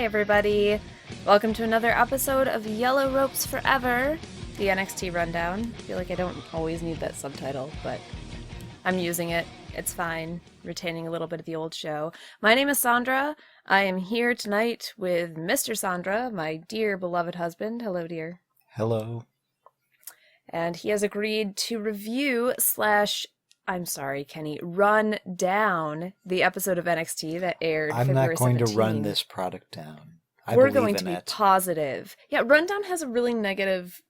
Hi, everybody. Welcome to another episode of Yellow Ropes Forever, the NXT rundown. I feel like I don't always need that subtitle, but I'm using it. It's fine. Retaining a little bit of the old show. My name is Sondra. I am here tonight with Mr. Sondra, my dear beloved husband. Hello, dear. Hello. And he has agreed to review / I'm sorry, Kenny, run down the episode of NXT that aired I'm February not going 17. to run this product down. We're going to be positive. Yeah, rundown has a really negative,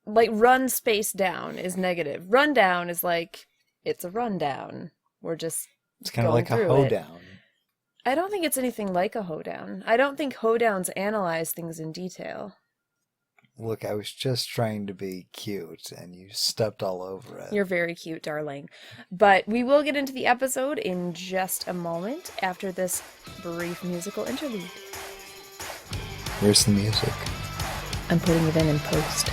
like run space down is negative. Rundown is like, it's a rundown. We're just It's kind of like a hoedown. I don't think it's anything like a hoedown. I don't think hoedowns analyze things in detail. Look, I was just trying to be cute, and you stepped all over it. You're very cute, darling. But we will get into the episode in just a moment after this brief musical interlude. Where's the music? I'm putting it in post.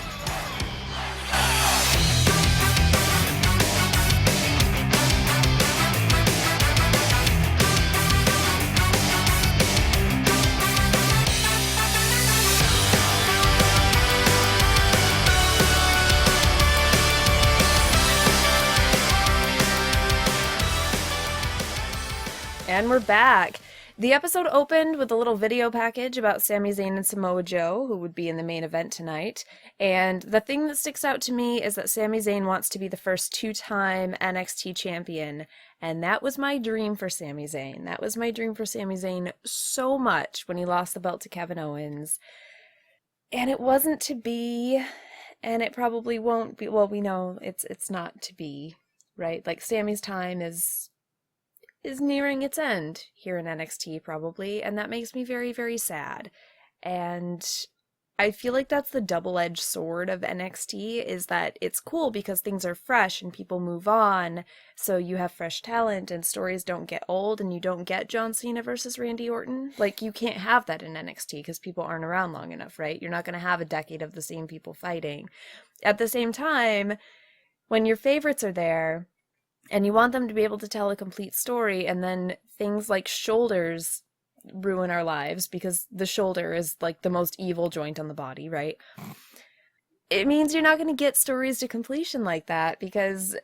And we're back. The episode opened with a little video package about Sami Zayn and Samoa Joe, who would be in the main event tonight. And the thing that sticks out to me is that Sami Zayn wants to be the first two-time NXT champion. And that was my dream for Sami Zayn. That was my dream for Sami Zayn so much when he lost the belt to Kevin Owens. And it wasn't to be, and it probably won't be. Well, we know it's not to be, right? Like, Sami's time is nearing its end here in NXT, probably, and that makes me very, very sad. And I feel like that's the double-edged sword of NXT, is that it's cool because things are fresh and people move on, so you have fresh talent and stories don't get old and you don't get John Cena versus Randy Orton. Like, you can't have that in NXT because people aren't around long enough, right? You're not going to have a decade of the same people fighting. At the same time, when your favorites are there, and you want them to be able to tell a complete story, and then things like shoulders ruin our lives because the shoulder is like the most evil joint on the body, right? It means you're not going to get stories to completion like that, because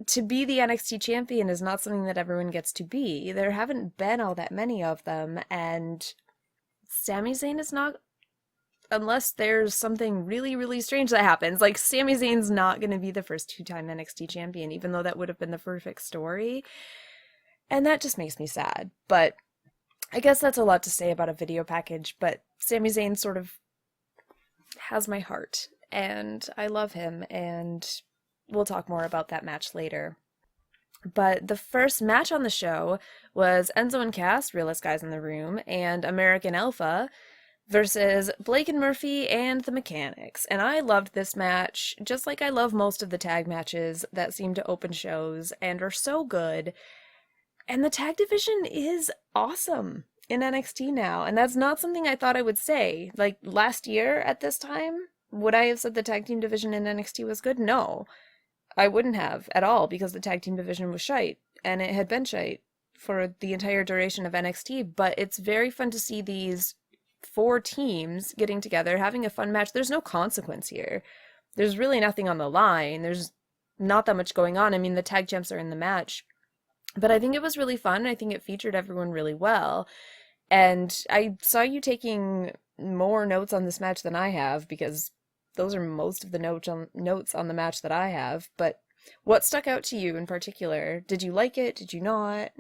to be the NXT champion is not something that everyone gets to be. There haven't been all that many of them, and Sami Zayn is not, unless there's something really, really strange that happens. Like, Sami Zayn's not going to be the first two-time NXT champion, even though that would have been the perfect story. And that just makes me sad. But I guess that's a lot to say about a video package, but Sami Zayn sort of has my heart, and I love him, and we'll talk more about that match later. But the first match on the show was Enzo and Cass, Realest Guys in the Room, and American Alpha versus Blake and Murphy and the Mechanics. And I loved this match, just like I love most of the tag matches that seem to open shows and are so good. And the tag division is awesome in NXT now. And that's not something I thought I would say. Like, last year at this time, would I have said the tag team division in NXT was good? No, I wouldn't have at all, because the tag team division was shite. And it had been shite for the entire duration of NXT. But it's very fun to see these four teams getting together, having a fun match. There's no consequence here. There's really nothing on the line. There's not that much going on. I mean, the tag champs are in the match. But I think it was really fun. I think it featured everyone really well. And I saw you taking more notes on this match than I have, because those are most of the notes on the match that I have. But what stuck out to you in particular? Did you like it? Did you not?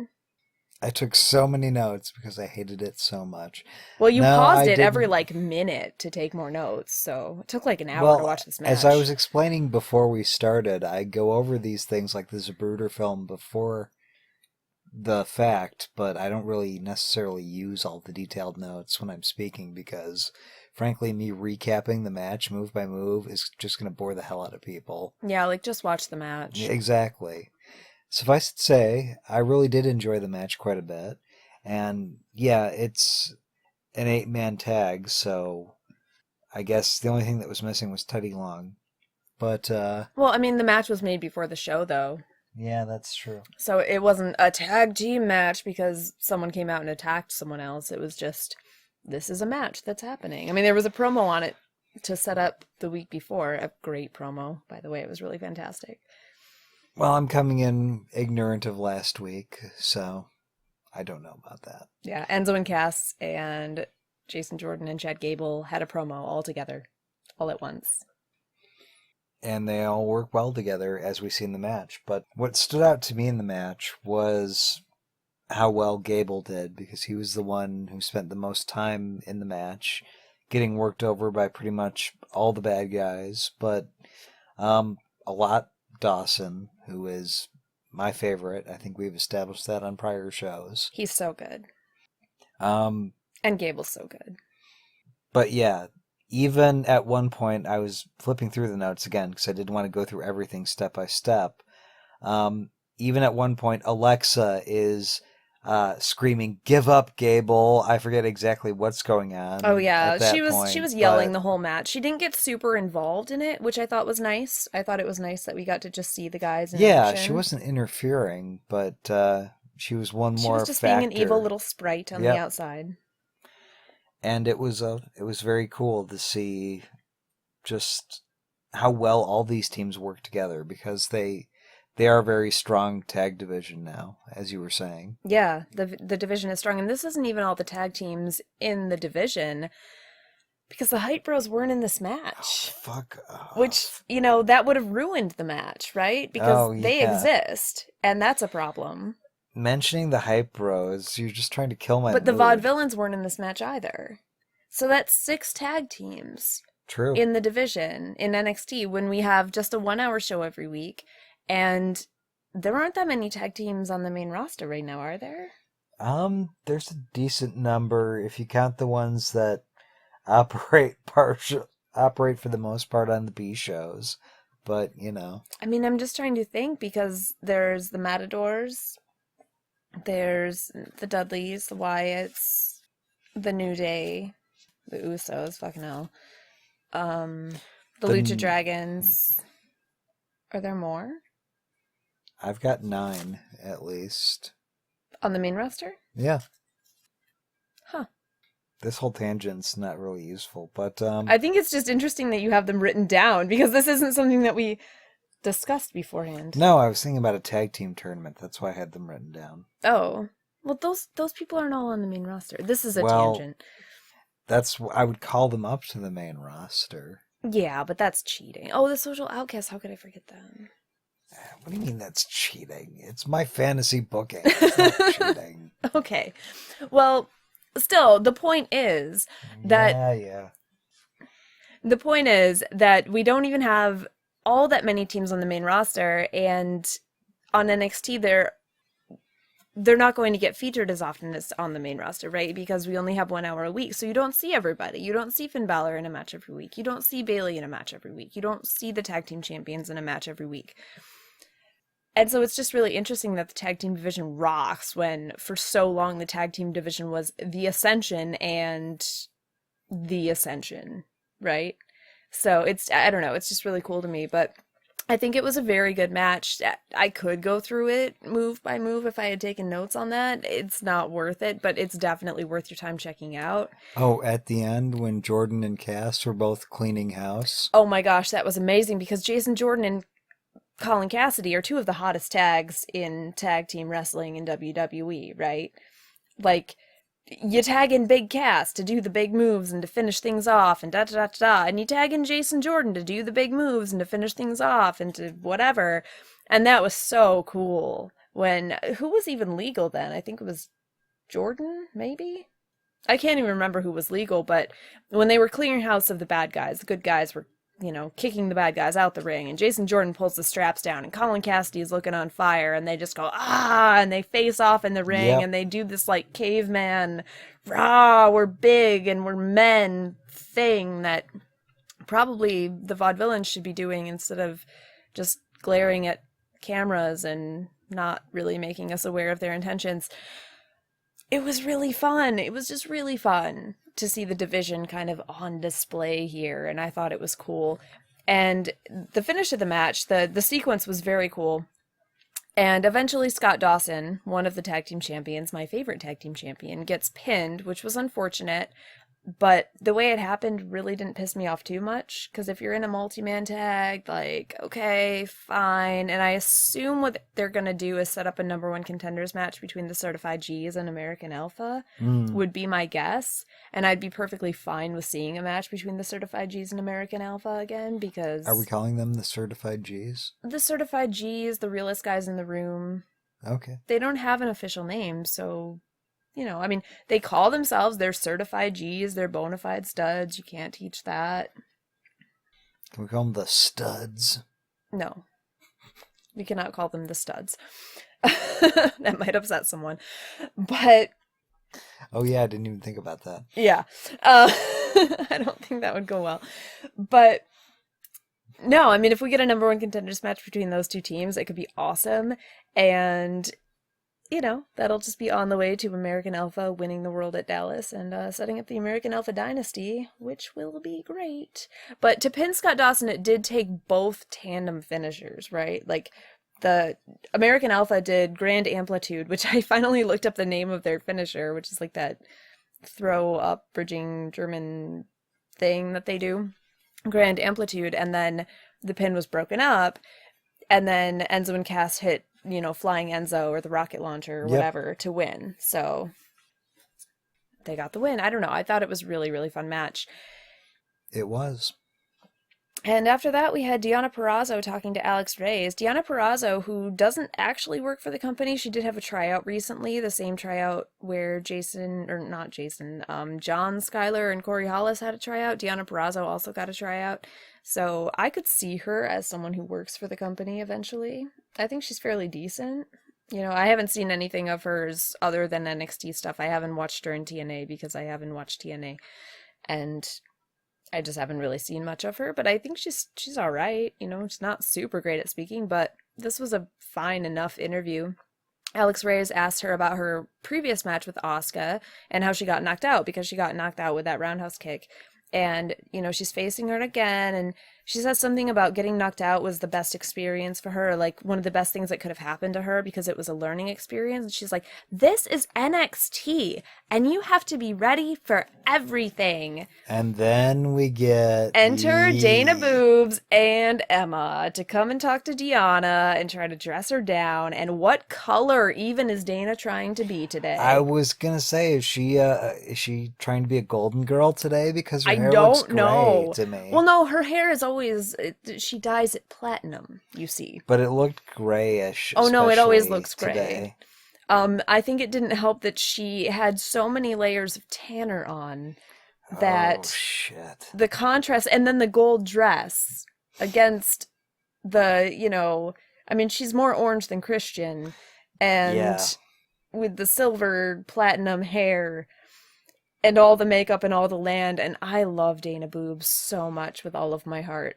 I took so many notes because I hated it so much. Well, you paused it every, minute to take more notes, so it took an hour to watch this match. As I was explaining before we started, I go over these things like the Zapruder film before the fact, but I don't really necessarily use all the detailed notes when I'm speaking, because, frankly, me recapping the match move by move is just going to bore the hell out of people. Yeah, just watch the match. Exactly. Suffice it to say, I really did enjoy the match quite a bit. And yeah, it's an 8-man tag, so I guess the only thing that was missing was Teddy Long. But, well, I mean, the match was made before the show, though. Yeah, that's true. So it wasn't a tag team match because someone came out and attacked someone else. It was just this is a match that's happening. I mean, there was a promo on it to set up the week before. A great promo, by the way. It was really fantastic. Well, I'm coming in ignorant of last week, so I don't know about that. Yeah, Enzo and Cass and Jason Jordan and Chad Gable had a promo all together, all at once. And they all work well together, as we see in the match. But what stood out to me in the match was how well Gable did, because he was the one who spent the most time in the match, getting worked over by pretty much all the bad guys, but a lot Dawson, who is my favorite. I think we've established that on prior shows. He's so good. And Gable's so good. But yeah, even at one point, I was flipping through the notes again because I didn't want to go through everything step by step. Even at one point, Alexa is screaming, "Give up, Gable!" I forget exactly what's going on. Oh yeah, she point, was yelling the whole match. She didn't get super involved in it, which I thought was nice. I thought it was nice that we got to just see the guys in action. She wasn't interfering, but she was one more factor. She was just being an evil little sprite on the outside. And it was very cool to see just how well all these teams work together, because they are a very strong tag division now, as you were saying. Yeah, the division is strong, and this isn't even all the tag teams in the division, because the Hype Bros weren't in this match. Oh, fuck off. Which, that would have ruined the match, right? Because they exist, and that's a problem. Mentioning the Hype Bros, you're just trying to kill my But mood. the Vaudevillains weren't in this match either. So that's 6 tag teams. True. In the division, in NXT, when we have just a 1-hour show every week. And there aren't that many tag teams on the main roster right now, are there? There's a decent number if you count the ones that operate for the most part on the B shows. But, I mean, I'm just trying to think, because there's the Matadors, there's the Dudleys, the Wyatts, the New Day, the Usos, fucking hell. The Lucha Dragons. Are there more? I've got 9, at least. On the main roster? Yeah. Huh. This whole tangent's not really useful, but... I think it's just interesting that you have them written down, because this isn't something that we discussed beforehand. No, I was thinking about a tag team tournament. That's why I had them written down. Oh. Well, those people aren't all on the main roster. This is a tangent. I would call them up to the main roster. Yeah, but that's cheating. Oh, the Social Outcasts. How could I forget them? What do you mean that's cheating? It's my fantasy booking. It's not cheating. Okay. Well, still, the point is that... Yeah. The point is that we don't even have all that many teams on the main roster, and on NXT, they're not going to get featured as often as on the main roster, right? Because we only have 1 hour a week, so you don't see everybody. You don't see Finn Bálor in a match every week. You don't see Bayley in a match every week. You don't see the tag team champions in a match every week. And so it's just really interesting that the tag team division rocks, when for so long the tag team division was the Ascension and the Ascension, right? So I don't know, it's just really cool to me, but I think it was a very good match. I could go through it move by move if I had taken notes on that. It's not worth it, but it's definitely worth your time checking out. Oh, at the end when Jordan and Cass were both cleaning house? Oh my gosh, that was amazing, because Jason Jordan and Colin Cassidy are 2 of the hottest tags in tag team wrestling in WWE, right? Like, you tag in Big Cass to do the big moves and to finish things off and da-da-da-da-da, and you tag in Jason Jordan to do the big moves and to finish things off and to whatever. And that was so cool. Who was even legal then? I think it was Jordan, maybe? I can't even remember who was legal, but when they were clearing house of the bad guys, the good guys were kicking the bad guys out the ring, and Jason Jordan pulls the straps down, and Colin Cassidy is looking on fire, and they just go, ah, and they face off in the ring, and they do this, like, caveman, rah, we're big, and we're men thing that probably the vaudevillains should be doing instead of just glaring at cameras and not really making us aware of their intentions. It was really fun. It was just really fun to see the division kind of on display here, and I thought it was cool. And the finish of the match, the sequence was very cool. And eventually Scott Dawson, one of the tag team champions, my favorite tag team champion, gets pinned, which was unfortunate. But the way it happened really didn't piss me off too much, because if you're in a multi-man tag, like, okay, fine. And I assume what they're going to do is set up a number one contenders match between the Certified Gs and American Alpha, would be my guess. And I'd be perfectly fine with seeing a match between the Certified Gs and American Alpha again, because... Are we calling them the Certified Gs? The Certified Gs, the realest guys in the room. Okay. They don't have an official name, so... You know, I mean, they call themselves, they're certified Gs, they're bona fide studs. You can't teach that. Can we call them the Studs? No. We cannot call them the studs. That might upset someone. But... Oh, yeah, I didn't even think about that. Yeah. I don't think that would go well. But... No, I mean, if we get a number one contenders match between those two teams, it could be awesome. And... You know, that'll just be on the way to American Alpha winning the world at Dallas and setting up the American Alpha dynasty, which will be great. But to pin Scott Dawson, it did take both tandem finishers, right? Like, the American Alpha did Grand Amplitude, which I finally looked up the name of their finisher, which is like that throw up bridging German thing that they do. Grand Amplitude, and then the pin was broken up, and then Enzo and Cass hit, you know, Flying Enzo or the rocket launcher or whatever to win. So they got the win. I don't know. I thought it was really, really fun match. It was. And after that, we had Deonna Purrazzo talking to Alex Reyes. Deonna Purrazzo, who doesn't actually work for the company, she did have a tryout recently, the same tryout where John Skyler and Corey Hollis had a tryout. Deonna Purrazzo also got a tryout. So I could see her as someone who works for the company eventually. I think she's fairly decent. You know, I haven't seen anything of hers other than NXT stuff. I haven't watched her in TNA because I haven't watched TNA. And I just haven't really seen much of her, but I think she's all right. You know, she's not super great at speaking, but this was a fine enough interview. Alex Reyes asked her about her previous match with Asuka and how she got knocked out, because she got knocked out with that roundhouse kick. And, you know, she's facing her again, and she says something about getting knocked out was the best experience for her, like one of the best things that could have happened to her because it was a learning experience. And she's like, this is NXT, and you have to be ready for everything. And then we get... Enter Dana Boobs and Emma to come and talk to Deonna and try to dress her down. And what color even is Dana trying to be today? I was gonna say, is she trying to be a golden girl today? Because her hair don't looks gray know. to me. Well, no, her hair is always, she dyes it platinum, you see. But it looked grayish. Oh no, it always especially looks gray. today. I think it didn't help that she had so many layers of tanner on that Oh, shit. the contrast, and then the gold dress against the, you know, I mean, she's more orange than Christian, and Yeah. with the silver platinum hair and all the makeup and all the land, and I love Dana Boobs so much with all of my heart.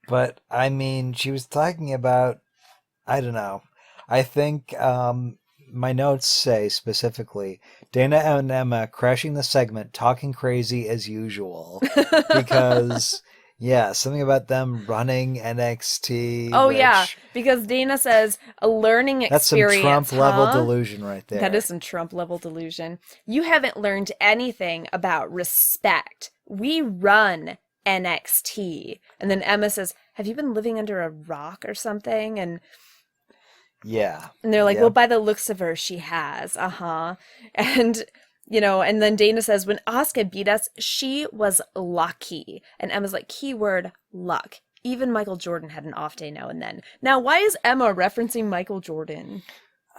But, I mean, she was talking about, I don't know. I think my notes say specifically, Dana and Emma crashing the segment, talking crazy as usual. Because, yeah, something about them running NXT. Oh, yeah, because Dana says a learning That's some experience. Trump-level delusion right there. That is some Trump-level delusion. You haven't learned anything about respect. We run NXT. And then Emma says, have you been living under a rock or something? And Yeah. And they're like, Yep. well, by the looks of her, she has. And, you know, and then Dana says, when Asuka beat us, she was lucky. And Emma's like, keyword, luck. Even Michael Jordan had an off day now and then. Now, why is Emma referencing Michael Jordan?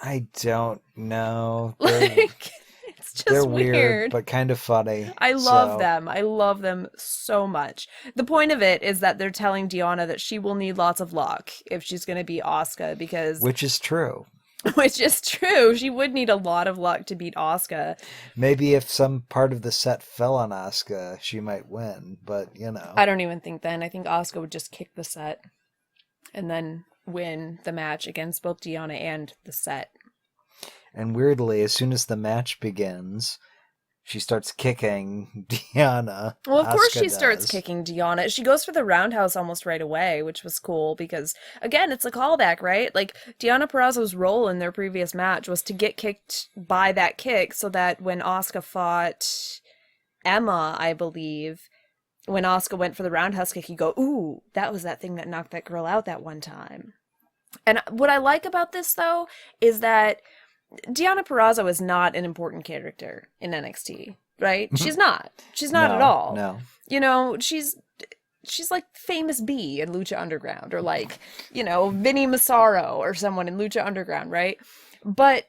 I don't know. Like, it's just They're weird. but kind of funny. I love so. them. I love them so much. The point of it is that they're telling Deonna that she will need lots of luck if she's going to beat Asuka, because... Which is true. Which is true. She would need a lot of luck to beat Asuka. Maybe if some part of the set fell on Asuka, she might win, but, you know. I don't even think then. I think Asuka would just kick the set and then win the match against both Deonna and the set. And weirdly, as soon as the match begins, she starts kicking Deonna. Well, of course Asuka she starts does. kicking Deonna. She goes for the roundhouse almost right away, which was cool because, again, it's a callback, right? Like, Deonna Purrazzo's role in their previous match was to get kicked by that kick so that when Asuka fought Emma, I believe, when Asuka went for the roundhouse kick, you go, ooh, that was that thing that knocked that girl out that one time. And what I like about this, though, is that Deonna Purrazzo is not an important character in NXT, right? She's not. She's not at No, all. no. You know, she's like Famous B in Lucha Underground, or like, Vinny Massaro or someone in Lucha Underground, right? But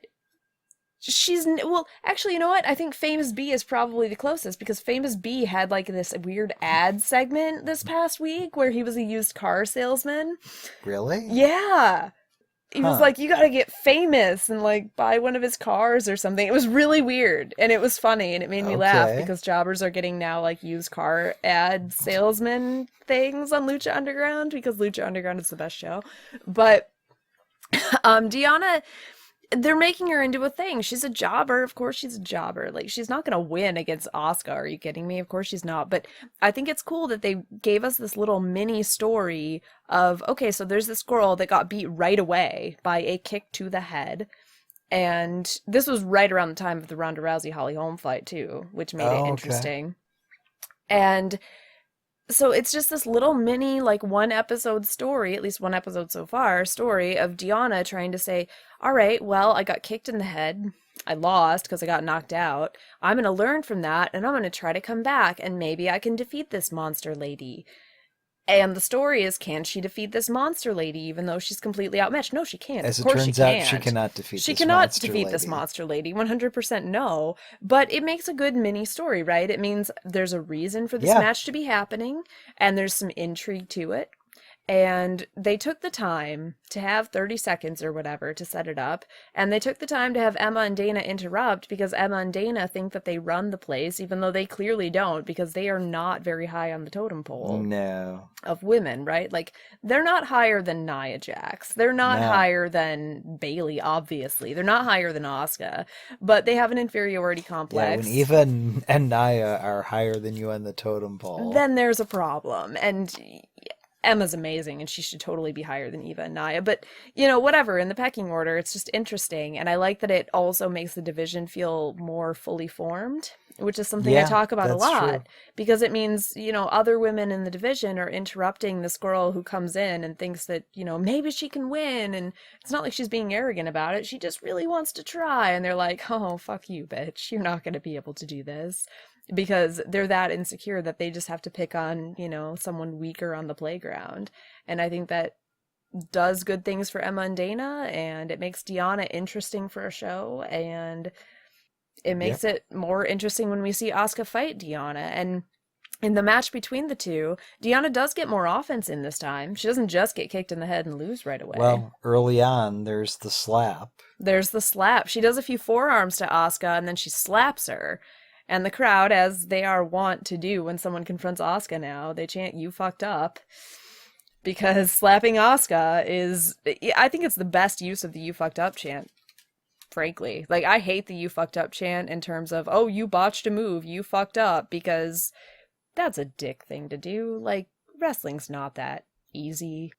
well, actually, you know what? I think Famous B is probably the closest because Famous B had like this weird ad segment this past week where he was a used car salesman. Really? Yeah. He was Huh. like, you gotta get famous and like buy one of his cars or something. It was really weird and it was funny and it made me laugh Okay. because jobbers are getting now like used car ad salesman things on Lucha Underground because Lucha Underground is the best show. But Deonna, they're making her into a thing. She's a jobber. Of course she's a jobber. Like, she's not going to win against Asuka. Are you kidding me? Of course she's not. But I think it's cool that they gave us this little mini story of, okay, so there's this girl that got beat right away by a kick to the head. And this was right around the time of the Ronda Rousey Holly Holm fight, too, which made it Oh, okay. interesting. And so it's just this little mini, like, one episode story, at least one episode so far, story of Deonna trying to say, all right, well, I got kicked in the head. I lost because I got knocked out. I'm going to learn from that and I'm going to try to come back and maybe I can defeat this monster lady. And the story is, can she defeat this monster lady even though she's completely outmatched? No, she can't. Of As it course she turns out, she can't. cannot defeat She this cannot monster defeat this lady. monster lady. 100% no. But it makes a good mini story, right? It means there's a reason for this Yeah. match to be happening and there's some intrigue to it. And they took the time to have 30 seconds or whatever to set it up. And they took the time to have Emma and Dana interrupt because Emma and Dana think that they run the place, even though they clearly don't, because they are not very high on the totem pole No. of women, right? Like, they're not higher than Nia Jax. They're not No. higher than Bailey, obviously. They're not higher than Asuka, but they have an inferiority Yeah, when complex. Eva and Naya are higher than you on the totem pole. Then there's a problem. And Emma's amazing and she should totally be higher than Eva and Nia. But, whatever, in the pecking order, it's just interesting. And I like that it also makes the division feel more fully formed, which is something I Yeah, talk about a that's true. lot because it means, other women in the division are interrupting this girl who comes in and thinks that, maybe she can win. And it's not like she's being arrogant about it. She just really wants to try. And they're like, oh, fuck you, bitch. You're not going to be able to do this because they're that insecure that they just have to pick on, someone weaker on the playground. And I think that does good things for Emma and Dana, and it makes Deonna interesting for a show, and it Yep. makes it more interesting when we see Asuka fight Deonna. And in the match between the two, Deonna does get more offense in this time. She doesn't just get kicked in the head and lose right away. Well, early on, there's the slap. There's the slap. She does a few forearms to Asuka, and then she slaps her. And the crowd, as they are wont to do when someone confronts Asuka now, they chant, "You fucked up." Because slapping Asuka is, I think it's the best use of the "You fucked up" chant, frankly. Like, I hate the "You fucked up" chant in terms of, oh, you botched a move, you fucked up, because that's a dick thing to do. Like, wrestling's not that easy.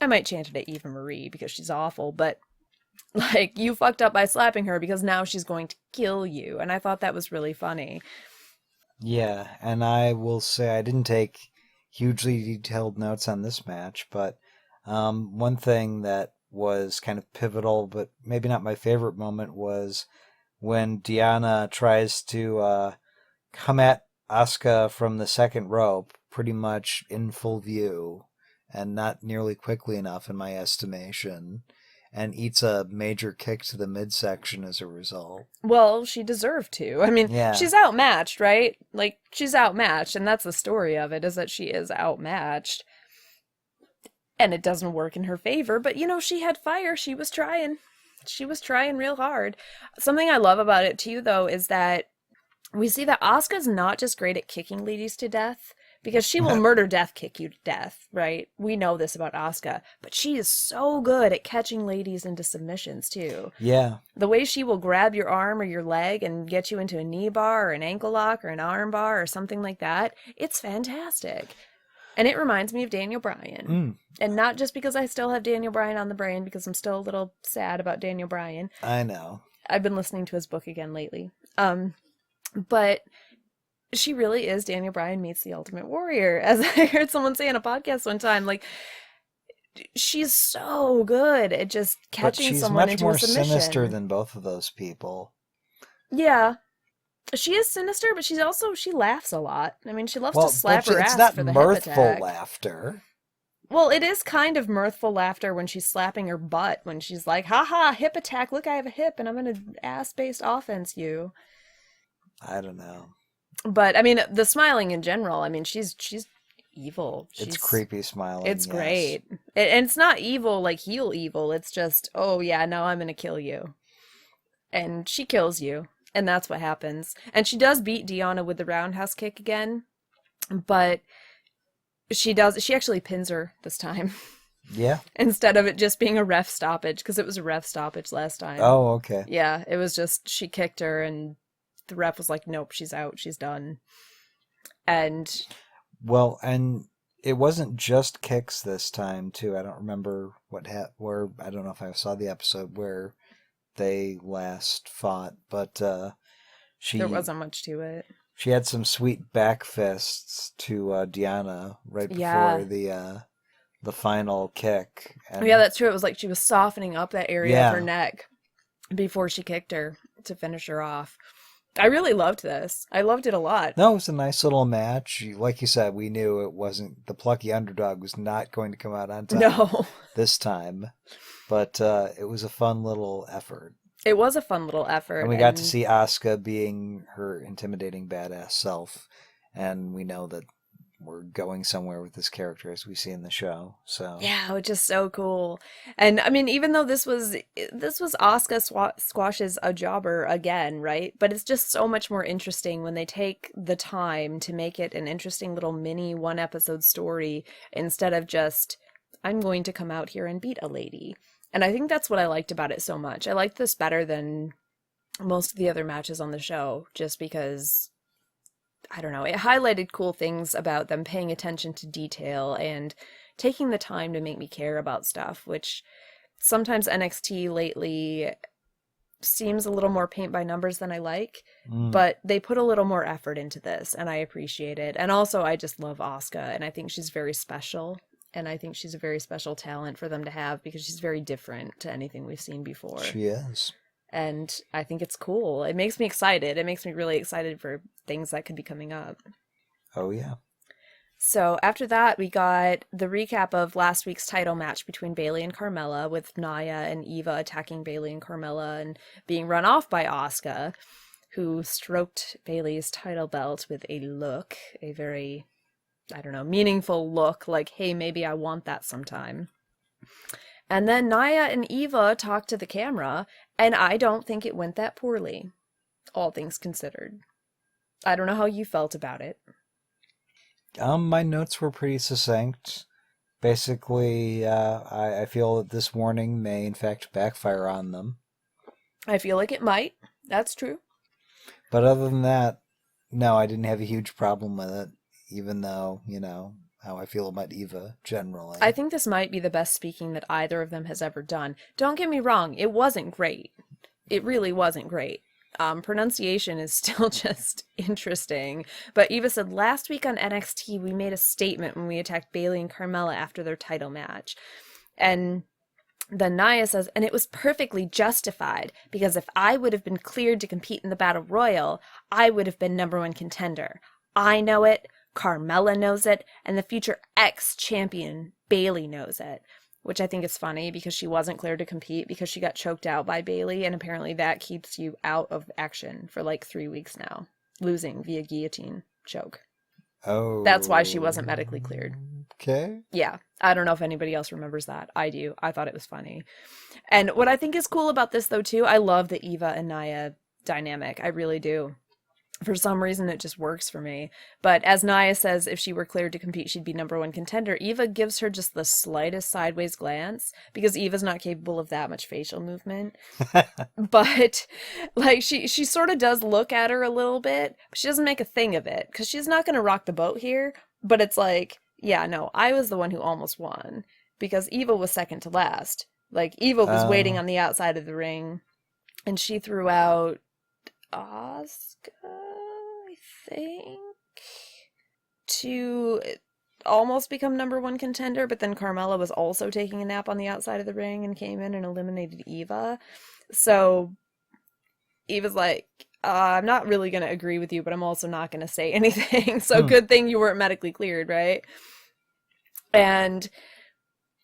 I might chant it at Eva Marie because she's awful, but like, you fucked up by slapping her because now she's going to kill you. And I thought that was really funny. Yeah, and I will say I didn't take hugely detailed notes on this match, but one thing that was kind of pivotal, but maybe not my favorite moment, was when Deonna tries to come at Asuka from the second rope, pretty much in full view, and not nearly quickly enough in my estimation, and eats a major kick to the midsection as a result. Well, she deserved to. I mean, Yeah. she's outmatched, right? Like, she's outmatched, and that's the story of it, is that she is outmatched. And it doesn't work in her favor, but she had fire. She was trying. She was trying real hard. Something I love about it too, though, is that we see that Asuka's not just great at kicking ladies to death, because she will murder death kick you to death, right? We know this about Asuka, but she is so good at catching ladies into submissions too. Yeah. The way she will grab your arm or your leg and get you into a knee bar or an ankle lock or an arm bar or something like that, it's fantastic. And it reminds me of Daniel Bryan. And not just because I still have Daniel Bryan on the brain, because I'm still a little sad about Daniel Bryan. I know. I've been listening to his book again lately. But she really is Daniel Bryan meets the Ultimate Warrior. As I heard someone say in a podcast one time, like, she's so good at just catching someone into a submission. She's much more sinister than both of those people. Yeah. She is sinister, but she laughs a lot. I mean, she loves to slap her ass for the hip attack. It's not mirthful laughter. Well, it is kind of mirthful laughter when she's slapping her butt, when she's like, haha, hip attack, look, I have a hip, and I'm going to ass-based offense you. I don't know. But, I mean, the smiling in general, I mean, she's evil. It's creepy smiling. It's yes. great. And it's not evil like heel evil. It's just, oh, yeah, no, I'm going to kill you. And she kills you. And that's what happens. And she does beat Deonna with the roundhouse kick again. But she actually pins her this time. Yeah. Instead of it just being a ref stoppage, because it was a ref stoppage last time. Oh, okay. Yeah, it was just, she kicked her and the ref was like, nope, she's out, she's done. And... Well, and it wasn't just kicks this time, too. I don't remember where, I don't know if I saw the episode where they last fought, but there wasn't much to it. She had some sweet back fists to Deonna right before the final kick. And yeah, that's true. It was like she was softening up that area of her neck before she kicked her to finish her off. I really loved this. I loved it a lot. No, it was a nice little match. Like you said, we knew it wasn't, the plucky underdog was not going to come out on top this time. But it was a fun little effort. It was a fun little effort. And we got to see Asuka being her intimidating badass self. And we know that we're going somewhere with this character, as we see in the show. So yeah, which is so cool. And I mean, even though this was Asuka squashes a jobber again, right? But it's just so much more interesting when they take the time to make it an interesting little mini one episode story instead of just, I'm going to come out here and beat a lady. And I think that's what I liked about it so much. I liked this better than most of the other matches on the show, just because, I don't know, it highlighted cool things about them paying attention to detail and taking the time to make me care about stuff, which sometimes NXT lately seems a little more paint by numbers than I like, but they put a little more effort into this, and I appreciate it. And also, I just love Asuka, and I think she's very special. And I think she's a very special talent for them to have because she's very different to anything we've seen before. She is. And I think it's cool. It makes me excited. It makes me really excited for things that could be coming up. Oh, yeah. So after that, we got the recap of last week's title match between Bayley and Carmella, with Nia and Eva attacking Bayley and Carmella and being run off by Asuka, who stroked Bayley's title belt with a look, a very, I don't know, meaningful look, like, hey, maybe I want that sometime. And then Nia and Eva talked to the camera, and I don't think it went that poorly, all things considered. I don't know how you felt about it. My notes were pretty succinct. Basically, I feel that this warning may in fact backfire on them. I feel like it might. That's true. But other than that, no, I didn't have a huge problem with it, even though, you know, how I feel about Eva generally. I think this might be the best speaking that either of them has ever done. Don't get me wrong, it wasn't great. It really wasn't great. Pronunciation is still just interesting. But Eva said, last week on NXT, we made a statement when we attacked Bayley and Carmella after their title match. And then Nia says, and it was perfectly justified, because if I would have been cleared to compete in the Battle Royal, I would have been #1 contender. I know it, Carmella knows it, and the future ex-champion Bayley knows it. Which I think is funny, because she wasn't cleared to compete because she got choked out by Bayley, and apparently that keeps you out of action for like 3 weeks now. Losing via guillotine choke. Oh. That's why she wasn't medically cleared. Okay. Yeah. I don't know if anybody else remembers that. I do. I thought it was funny. And what I think is cool about this, though, too, I love the Eva and Nia dynamic. I really do. For some reason, it just works for me. But as Nia says, if she were cleared to compete, she'd be number one contender. Eva gives her just the slightest sideways glance because Eva's not capable of that much facial movement. But like she sort of does look at her a little bit, but she doesn't make a thing of it because she's not going to rock the boat here. But it's like, yeah, no, I was the one who almost won because Eva was second to last. Like Eva was waiting on the outside of the ring, and she threw out Asuka, I think, to almost become number one contender, but then Carmella was also taking a nap on the outside of the ring and came in and eliminated Eva. So Eva's like, I'm not really going to agree with you, but I'm also not going to say anything. So good thing you weren't medically cleared, right? And,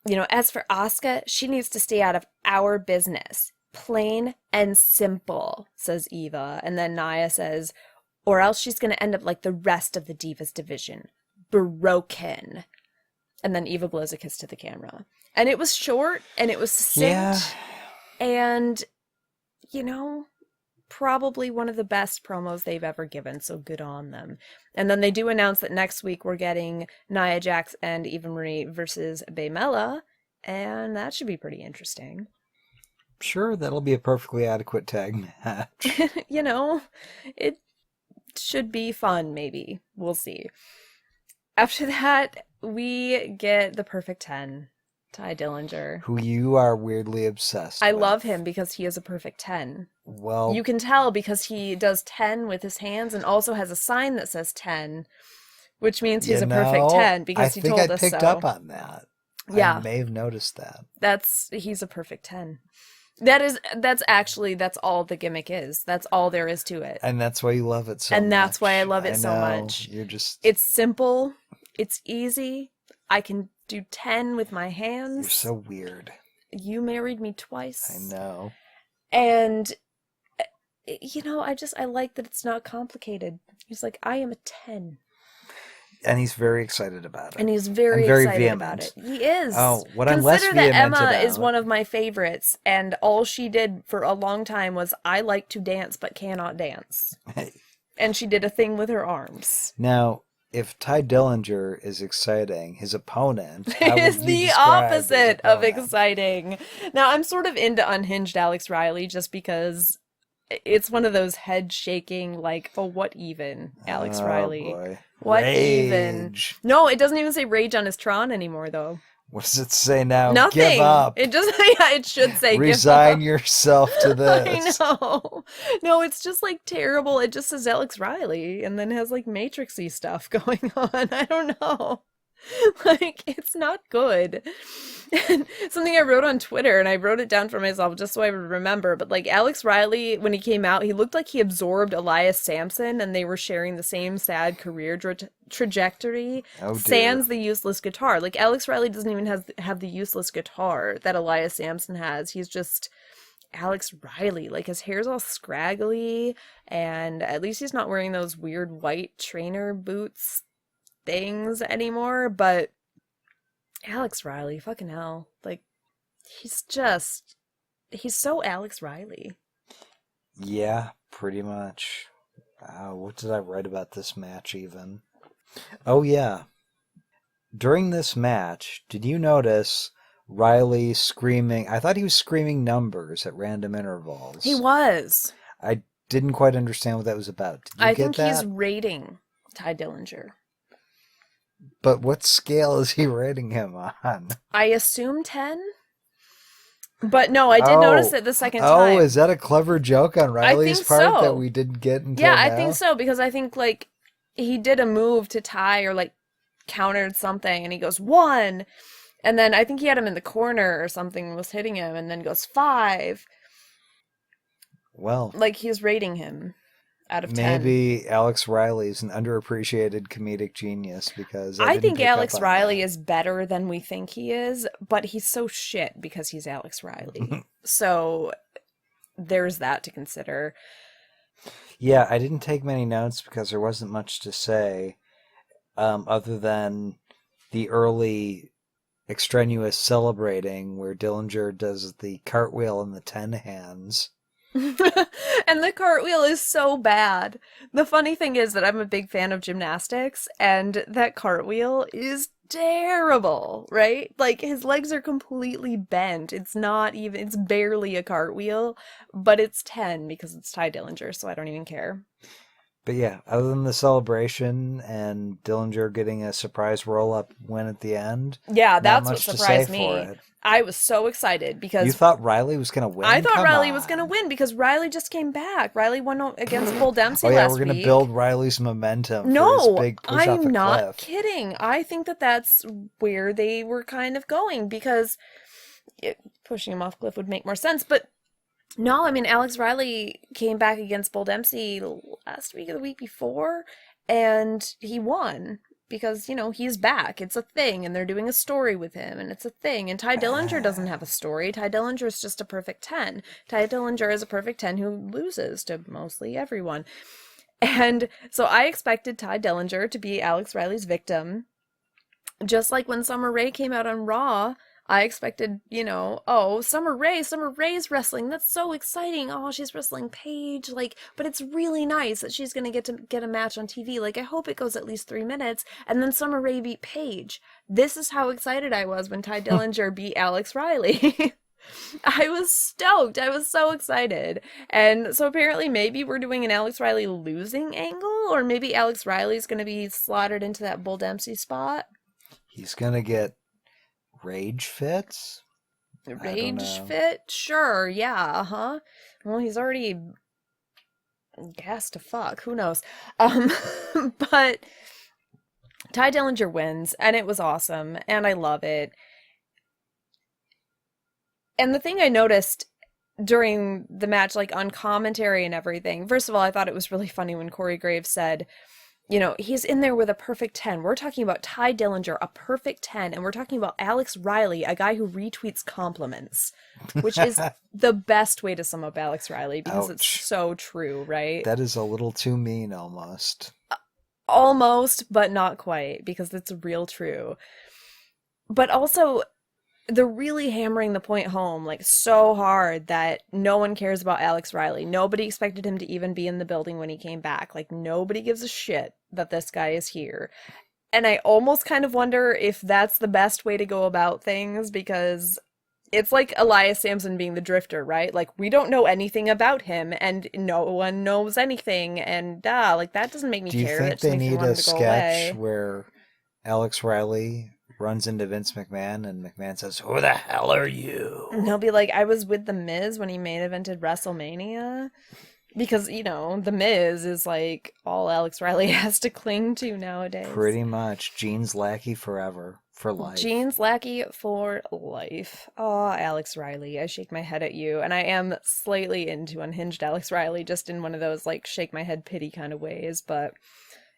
you know, as for Asuka, she needs to stay out of our business. Plain and simple, says Eva. And then Nia says, or else she's going to end up like the rest of the Divas division. Broken. And then Eva blows a kiss to the camera. And it was short and it was succinct. Yeah. And, you know, probably one of the best promos they've ever given, so good on them. And then they do announce that next week we're getting Nia Jax and Eva Marie versus Baymella, and that should be pretty interesting. Sure, that'll be a perfectly adequate tag match. You know, it should be fun, maybe. We'll see. After that, we get the Perfect 10. Ty Dillinger. Who you are weirdly obsessed I with. love him because he is a perfect 10. Well, You can tell because he does 10 with his hands and also has a sign that says 10, which means he's a perfect 10 because he told us so. I think I picked up on that. Yeah. I may have noticed that. He's a perfect 10. That's all the gimmick is. That's all there is to it. And that's why you love it so much. And that's why I love it so much. It's simple. It's easy. I can do 10 with my hands. You're so weird. You married me twice. I know. And, you know, I like that it's not complicated. He's like, I am a 10. And he's very excited about it. And he's very excited vehement about it. He is. Oh, what I'm less Consider vehement that Emma about is one of my favorites, and all she did for a long time was, I like to dance but cannot dance. And she did a thing with her arms. Now, if Ty Dillinger is exciting, his opponent is the opposite of exciting. Now, I'm sort of into unhinged Alex Riley just because it's one of those head-shaking, like, oh, what even, Alex Riley? Boy. What Rage. even? No, it doesn't even say rage on his Tron anymore, though. What does it say now? Nothing. Give up. It just, yeah, it should say resign give up. yourself to this. I know. No, it's just like terrible. It just says Alex Riley and then has like Matrixy stuff going on. I don't know. Like, it's not good. And something I wrote on Twitter, and I wrote it down for myself just so I would remember, but like Alex Riley, when he came out, he looked like he absorbed Elias Sampson and they were sharing the same sad career trajectory. Oh, sans the useless guitar. Like, Alex Riley doesn't even have the useless guitar that Elias Sampson has. He's just Alex Riley. Like, his hair's all scraggly, and at least he's not wearing those weird white trainer boots things anymore, but Alex Riley, fucking hell. Like, he's so Alex Riley. Yeah, pretty much. What did I write about this match even? Oh, yeah. During this match, did you notice Riley screaming? I thought he was screaming numbers at random intervals. He was. I didn't quite understand what that was about. Did you I get think that? he's rating Ty Dillinger. But what scale is he rating him on? I assume 10? But no, I did notice it the second time. Oh, is that a clever joke on Riley's part that we didn't get until now? Yeah, I think so, because I think, like, he did a move to Ty or, like, countered something, and he goes, 1! And then I think he had him in the corner or something, was hitting him, and then goes, 5. Well. Like, he's rating him out of 10. Maybe Alex Riley's an underappreciated comedic genius because I think Alex Riley is better than we think he is, but he's so shit because he's Alex Riley. So there's that to consider. Yeah, I didn't take many notes because there wasn't much to say other than the early extraneous celebrating where Dillinger does the cartwheel in the 10 hands. And the cartwheel is so bad. The funny thing is that I'm a big fan of gymnastics, and that cartwheel is terrible, right? Like, his legs are completely bent. It's not even, it's barely a cartwheel, but it's 10 because it's Ty Dillinger, so I don't even care. But yeah, other than the celebration and Dillinger getting a surprise roll-up win at the end, Yeah, not that's what much to say surprised for me. it. I was so excited You because thought Riley was going to I win? thought Come Riley was going to on. win because Riley just came back. Riley won against Bull Oh Dempsey yeah, we're last going to build week. Riley's momentum for his No, big push off I'm a not cliff. kidding. I think that that's where they were kind of going because pushing him off cliff would make more sense. But no, I mean, Alex Riley came back against Bull Dempsey last week or the week before, and he won because, he's back. It's a thing, and they're doing a story with him, and it's a thing. And Ty Dillinger doesn't have a story. Ty Dillinger is just a perfect 10. Ty Dillinger is a perfect 10 who loses to mostly everyone. And so I expected Ty Dillinger to be Alex Riley's victim. Just like when Summer Rae came out on Raw, I expected, oh, Summer Rae's wrestling. That's so exciting. Oh, she's wrestling Paige. Like, but it's really nice that she's going to get a match on TV. Like, I hope it goes at least 3 minutes. And then Summer Rae beat Paige. This is how excited I was when Ty Dillinger beat Alex Riley. I was stoked. I was so excited. And so apparently maybe we're doing an Alex Riley losing angle, or maybe Alex Riley's going to be slotted into that Bull Dempsey spot. He's going to get rage fits? Rage fit? Sure, yeah, uh-huh. Well, he's already gassed to fuck. Who knows? But Ty Dillinger wins, and it was awesome, and I love it. And the thing I noticed during the match, like on commentary and everything, first of all, I thought it was really funny when Corey Graves said, he's in there with a perfect 10. We're talking about Ty Dillinger, a perfect 10, and we're talking about Alex Riley, a guy who retweets compliments, which is the best way to sum up Alex Riley because it's so true, right? That is a little too mean almost. Almost, but not quite, because it's real true. But also, they're really hammering the point home, like, so hard that no one cares about Alex Riley. Nobody expected him to even be in the building when he came back. Like, nobody gives a shit that this guy is here. And I almost kind of wonder if that's the best way to go about things, because it's like Elias Samson being the drifter, right? Like, we don't know anything about him, and no one knows anything, and like, that doesn't make me care. Do you think they need a sketch where Alex Riley runs into Vince McMahon and McMahon says, "Who the hell are you?" And he'll be like, "I was with The Miz when he main evented WrestleMania." Because, The Miz is like all Alex Riley has to cling to nowadays. Pretty much. Gene's lackey forever. For life. Gene's lackey for life. Oh, Alex Riley. I shake my head at you. And I am slightly into unhinged Alex Riley, just in one of those, like, shake my head pity kind of ways. But,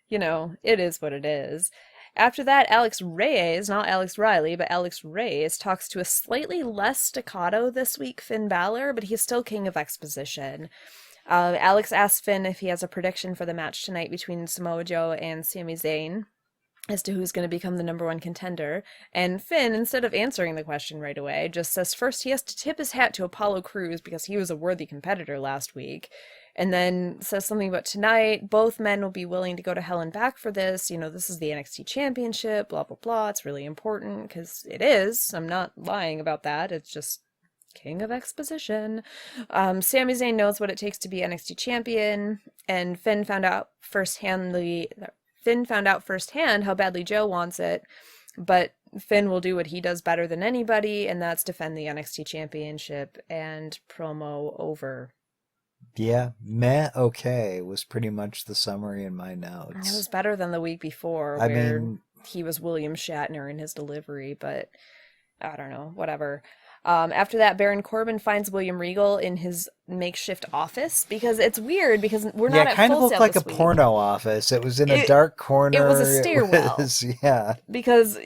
it is what it is. After that, Alex Reyes, not Alex Riley, but Alex Reyes, talks to a slightly less staccato this week Finn Bálor, but he's still king of exposition. Alex asks Finn if he has a prediction for the match tonight between Samoa Joe and Sami Zayn as to who's going to become the number one contender. And Finn, instead of answering the question right away, just says first he has to tip his hat to Apollo Crews because he was a worthy competitor last week. And then says something about tonight, both men will be willing to go to hell and back for this. This is the NXT Championship, blah, blah, blah. It's really important because it is. I'm not lying about that. It's just king of exposition. Sami Zayn knows what it takes to be NXT champion, and Finn found out firsthand how badly Joe wants it, but Finn will do what he does better than anybody, and that's defend the NXT Championship. And promo over. Yeah, meh, okay was pretty much the summary in my notes. It was better than the week before, where he was William Shatner in his delivery, but I don't know, whatever. After that, Baron Corbin finds William Regal in his makeshift office, because it's weird because we're not at Full Sail this week. Yeah, it kind of looked like a porno office. It was in a dark corner. It was a stairwell. Yeah. Because,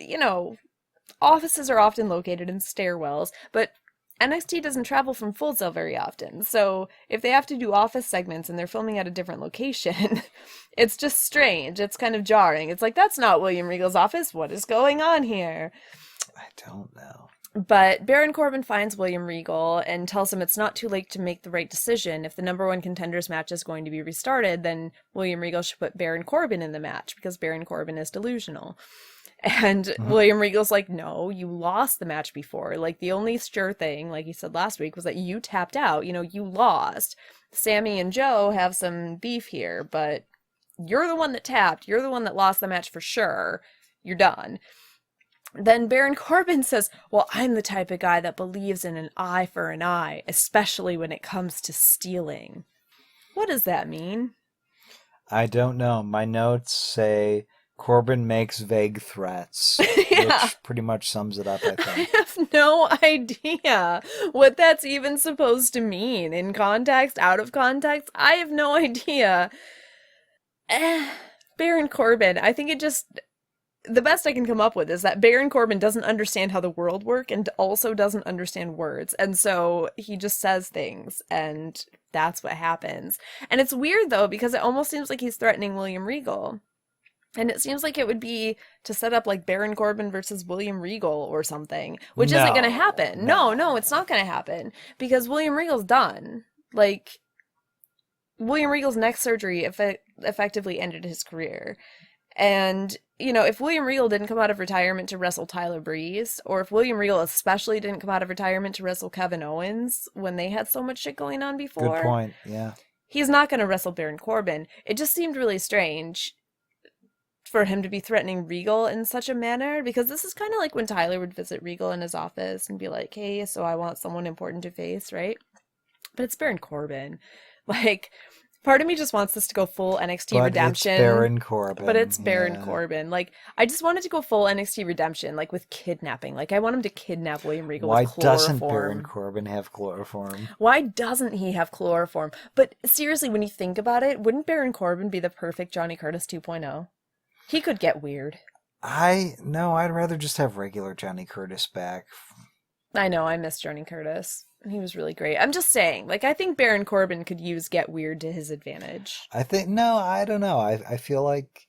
offices are often located in stairwells, but NXT doesn't travel from Full Sail very often. So if they have to do office segments and they're filming at a different location, it's just strange. It's kind of jarring. It's like, that's not William Regal's office. What is going on here? I don't know. But Baron Corbin finds William Regal and tells him it's not too late to make the right decision. If the number one contenders match is going to be restarted, then William Regal should put Baron Corbin in the match because Baron Corbin is delusional. And William Regal's like, no, you lost the match before. Like, the only sure thing, like he said last week, was that you tapped out. You know, you lost. Sami and Joe have some beef here, but you're the one that tapped. You're the one that lost the match for sure. You're done. Then Baron Corbin says, well, I'm the type of guy that believes in an eye for an eye, especially when it comes to stealing. What does that mean? I don't know. My notes say Corbin makes vague threats, Yeah. which pretty much sums it up, I I think. have no idea what that's even supposed to mean. In context, out of context, I have no idea. Baron Corbin, I think the best I can come up with is that Baron Corbin doesn't understand how the world works and also doesn't understand words. And so he just says things, and that's what happens. And it's weird, though, because it almost seems like he's threatening William Regal. And it seems like it would be to set up like Baron Corbin versus William Regal or something, which isn't going to happen. No, it's not going to happen because William Regal's done. Like, William Regal's neck surgery effectively ended his career. And, you know, if William Regal didn't come out of retirement to wrestle Tyler Breeze, or if William Regal especially didn't come out of retirement to wrestle Kevin Owens when they had so much shit going on before. Good point, yeah. He's not going to wrestle Baron Corbin. It just seemed really strange for him to be threatening Regal in such a manner, because this is kind of like when Tyler would visit Regal in his office and be like, hey, so I want someone important to face, right? But it's Baron Corbin. Like, part of me just wants this to go full NXT redemption. It's Baron Corbin. But it's Baron Corbin. Like, I just wanted to go full NXT redemption, like with kidnapping. Like, I want him to kidnap William Regal with chloroform. Why doesn't Baron Corbin have chloroform? Why doesn't he have chloroform? But seriously, when you think about it, wouldn't Baron Corbin be the perfect Johnny Curtis 2.0? He could get weird. I'd rather just have regular Johnny Curtis back. I know, I miss Johnny Curtis. He was really great. I'm just saying, like, I think Baron Corbin could use get weird to his advantage. I don't know. I feel like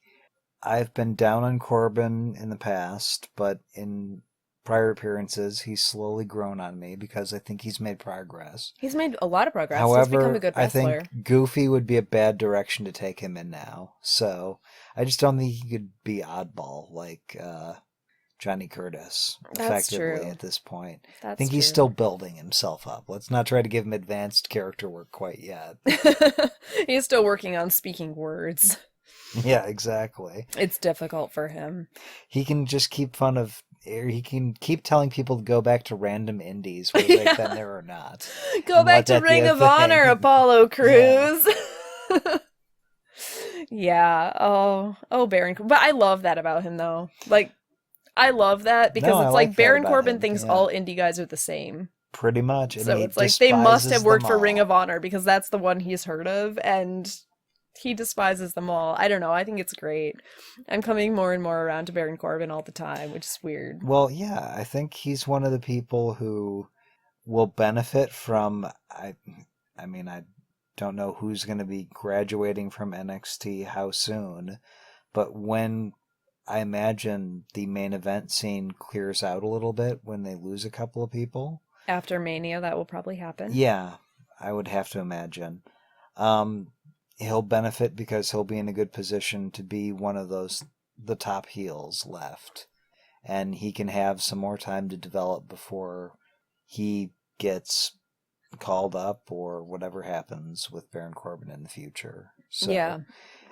I've been down on Corbin in the past, but in prior appearances, he's slowly grown on me because I think he's made progress. He's made a lot of progress. However, he's become a good wrestler. I think Goofy would be a bad direction to take him in now. So I just don't think he could be oddball like Johnny Curtis effectively at this point. I think he's still building himself up. Let's not try to give him advanced character work quite yet. He's still working on speaking words. Yeah, exactly. It's difficult for him. He can just keep telling people to go back to random indies, whether they've been there or not. Go back to Ring of Honor, Apollo Crews. Yeah. Yeah. Oh, Baron. But I love that about him, though. Like, I love that because it's like Baron Corbin thinks all indie guys are the same. Pretty much. And so it's like they must have worked for Ring of Honor because that's the one he's heard of, and he despises them all. I don't know. I think it's great. I'm coming more and more around to Baron Corbin all the time, which is weird. Well, yeah, I think he's one of the people who will benefit from, I don't know who's going to be graduating from NXT how soon, but when I imagine the main event scene clears out a little bit when they lose a couple of people. After Mania, that will probably happen. Yeah, I would have to imagine. He'll benefit because he'll be in a good position to be one of the top heels left. And he can have some more time to develop before he gets called up or whatever happens with Baron Corbin in the future. So, yeah.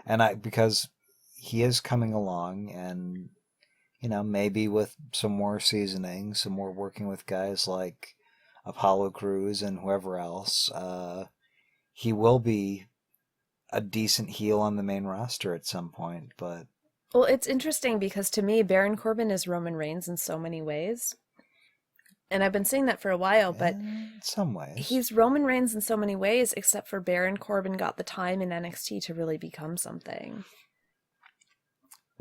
And because he is coming along and, maybe with some more seasoning, some more working with guys like Apollo Crews and whoever else, he will be a decent heel on the main roster at some point, but... Well, it's interesting because to me, Baron Corbin is Roman Reigns in so many ways. And I've been saying that for a while, but... In some ways. He's Roman Reigns in so many ways, except for Baron Corbin got the time in NXT to really become something.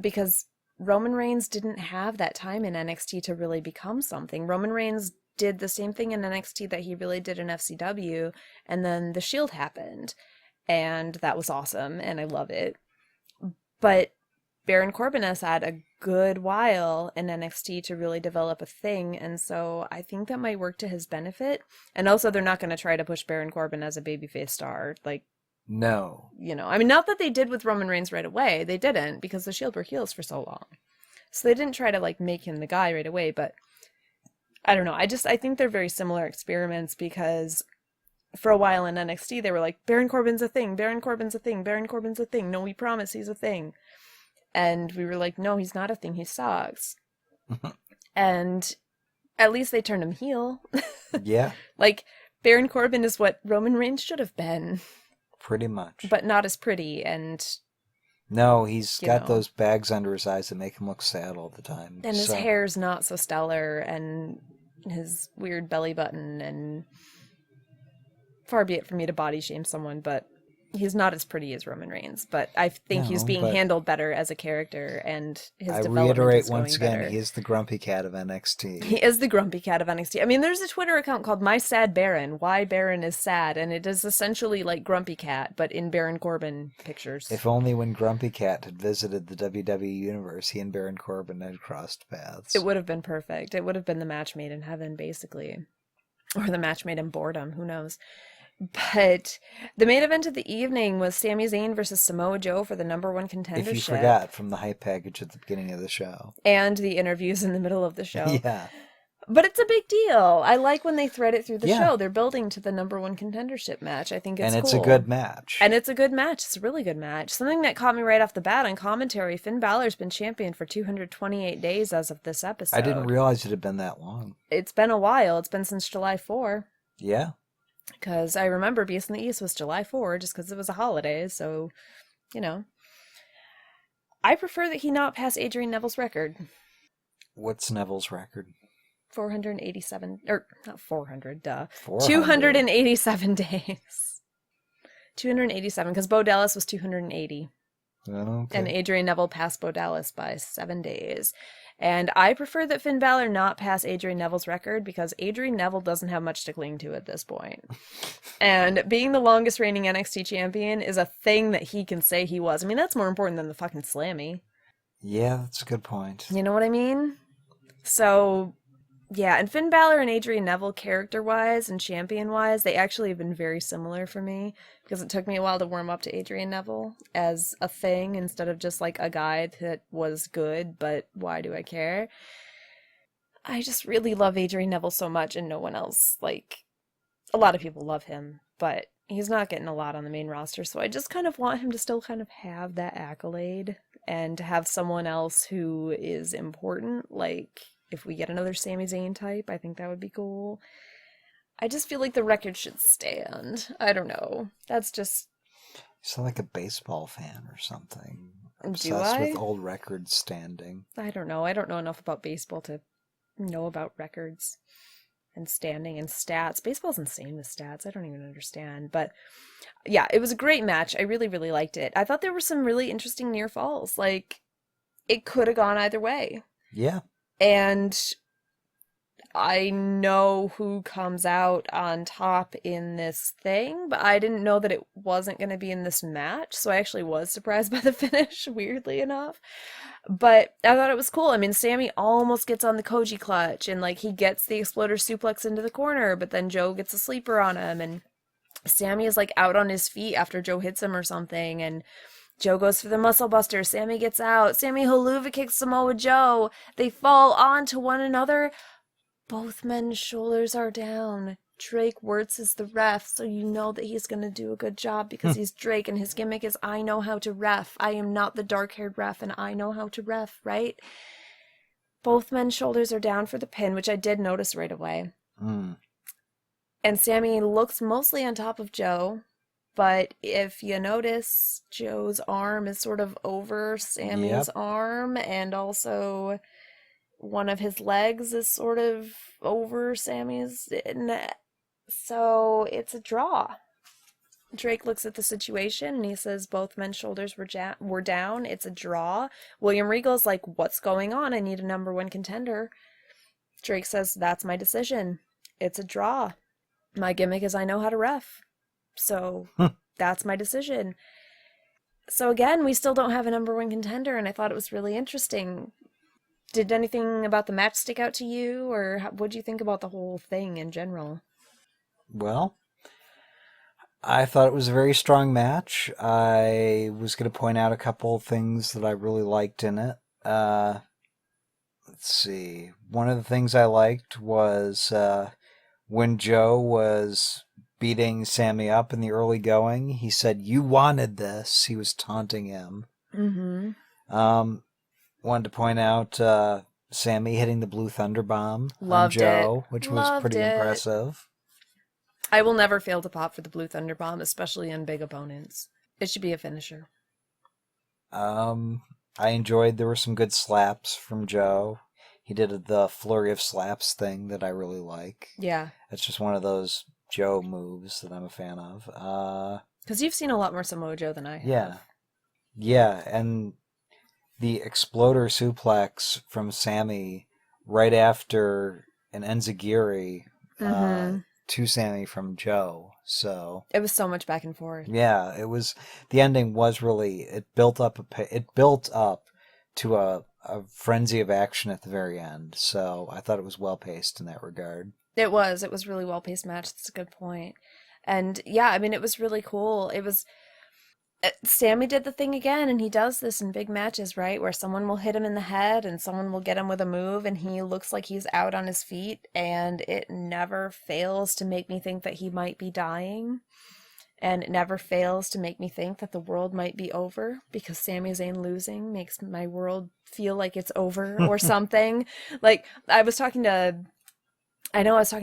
Because Roman Reigns didn't have that time in NXT to really become something. Roman Reigns did the same thing in NXT that he really did in FCW, and then the Shield happened. And that was awesome, and I love it. But Baron Corbin has had a good while in NXT to really develop a thing, and so I think that might work to his benefit. And also, they're not going to try to push Baron Corbin as a babyface star. Like, No. I mean, not that they did with Roman Reigns right away. They didn't, because the Shield were heels for so long. So they didn't try to, like, make him the guy right away, but I don't know. I think they're very similar experiments, because for a while in NXT, they were like, Baron Corbin's a thing, Baron Corbin's a thing, Baron Corbin's a thing. No, we promise he's a thing. And we were like, no, he's not a thing, he sucks. And at least they turned him heel. Yeah. Like, Baron Corbin is what Roman Reigns should have been. Pretty much. But not as pretty, and... No, he's got those bags under his eyes that make him look sad all the time. And his hair's not so stellar, and his weird belly button, and... Far be it for me to body shame someone, but he's not as pretty as Roman Reigns. But I think he's being handled better as a character, and his development is going reiterate once again, better. he is the grumpy cat of NXT. He is the grumpy cat of NXT. I mean, there's a Twitter account called My Sad Baron, why Baron is sad, and it is essentially like Grumpy Cat, but in Baron Corbin pictures. If only when Grumpy Cat had visited the WWE Universe, he and Baron Corbin had crossed paths. It would have been perfect. It would have been the match made in heaven, basically. Or the match made in boredom, who knows. But the main event of the evening was Sami Zayn versus Samoa Joe for the number one contendership. If you forgot from the hype package at the beginning of the show. And the interviews in the middle of the show. Yeah. But it's a big deal. I like when they thread it through the show. They're building to the number one contendership match. I think it's cool. And it's a good match. And it's a good match. It's a really good match. Something that caught me right off the bat on commentary, Finn Balor's been champion for 228 days as of this episode. I didn't realize it had been that long. It's been a while. It's been since July 4. Yeah. Because I remember Beast in the East was July 4, just because it was a holiday, so, I prefer that he not pass Adrian Neville's record. What's Neville's record? 487, or not 400, duh. 400. 287 days. 287, because Bo Dallas was 280. Okay. And Adrian Neville passed Bo Dallas by 7 days. And I prefer that Finn Balor not pass Adrian Neville's record, because Adrian Neville doesn't have much to cling to at this point. And being the longest reigning NXT champion is a thing that he can say he was. I mean, that's more important than the fucking Slammy. Yeah, that's a good point. You know what I mean? So, yeah, and Finn Balor and Adrian Neville, character-wise and champion-wise, they actually have been very similar for me, because it took me a while to warm up to Adrian Neville as a thing instead of just like a guy that was good, but why do I care? I just really love Adrian Neville so much, and no one else. Like, a lot of people love him, but he's not getting a lot on the main roster, so I just kind of want him to still kind of have that accolade and to have someone else who is important. Like, if we get another Sami Zayn type, I think that would be cool. I just feel like the record should stand. I don't know. That's just... You sound like a baseball fan or something. Do Obsessed I? with old records standing. I don't know. I don't know enough about baseball to know about records and standing and stats. Baseball's insane with stats. I don't even understand. But yeah, it was a great match. I really, really liked it. I thought there were some really interesting near falls. Like, it could have gone either way. Yeah. And I know who comes out on top in this thing, but I didn't know that it wasn't going to be in this match, so I actually was surprised by the finish, weirdly enough. But I thought it was cool. I mean, Sammy almost gets on the Koji clutch, and like he gets the exploder suplex into the corner, but then Joe gets a sleeper on him, and Sammy is like out on his feet after Joe hits him or something, and Joe goes for the muscle buster. Sammy gets out. Sammy haluva kicks Samoa Joe. They fall onto one another. Both men's shoulders are down. Drake Wirtz is the ref, so you know that he's going to do a good job because he's Drake, and his gimmick is, I know how to ref. I am not the dark-haired ref, and I know how to ref, right? Both men's shoulders are down for the pin, which I did notice right away. Mm. And Sammy looks mostly on top of Joe. But if you notice, Joe's arm is sort of over Sammy's arm, and also one of his legs is sort of over Sammy's. So it's a draw. Drake looks at the situation, and he says both men's shoulders were down. It's a draw. William Regal's like, what's going on? I need a number one contender. Drake says, that's my decision. It's a draw. My gimmick is I know how to ref. So that's my decision. So again, we still don't have a number one contender, and I thought it was really interesting. Did anything about the match stick out to you, or what do you think about the whole thing in general? Well, I thought it was a very strong match. I was going to point out a couple things that I really liked in it. Let's see. One of the things I liked was when Joe was beating Sami up in the early going. He said, "You wanted this." He was taunting him. Mm-hmm. Wanted to point out Sami hitting the Blue Thunder Bomb on Loved it. Joe, which was Loved pretty it. impressive. I will never fail to pop for the Blue Thunder Bomb, especially on big opponents. It should be a finisher. I enjoyed there were some good slaps from Joe. He did the flurry of slaps thing that I really like. Yeah. It's just one of those Joe moves that I'm a fan of. Because you've seen a lot more Samoa Joe than I have. Yeah. Yeah, and the exploder suplex from Sami right after an enziguri Mm-hmm. to Sami from Joe. So It was so much back and forth. yeah, it was the ending was really it built up to a frenzy of action at the very end. So I thought it was well paced in that regard. It was. It was really well-paced match. That's a good point. And yeah, I mean, it was really cool. It was Sammy did the thing again, and he does this in big matches, right? Where someone will hit him in the head and someone will get him with a move, and he looks like he's out on his feet, and it never fails to make me think that he might be dying. And it never fails to make me think that the world might be over because Sami Zayn losing makes my world feel like it's over or something. Like, I know I was talking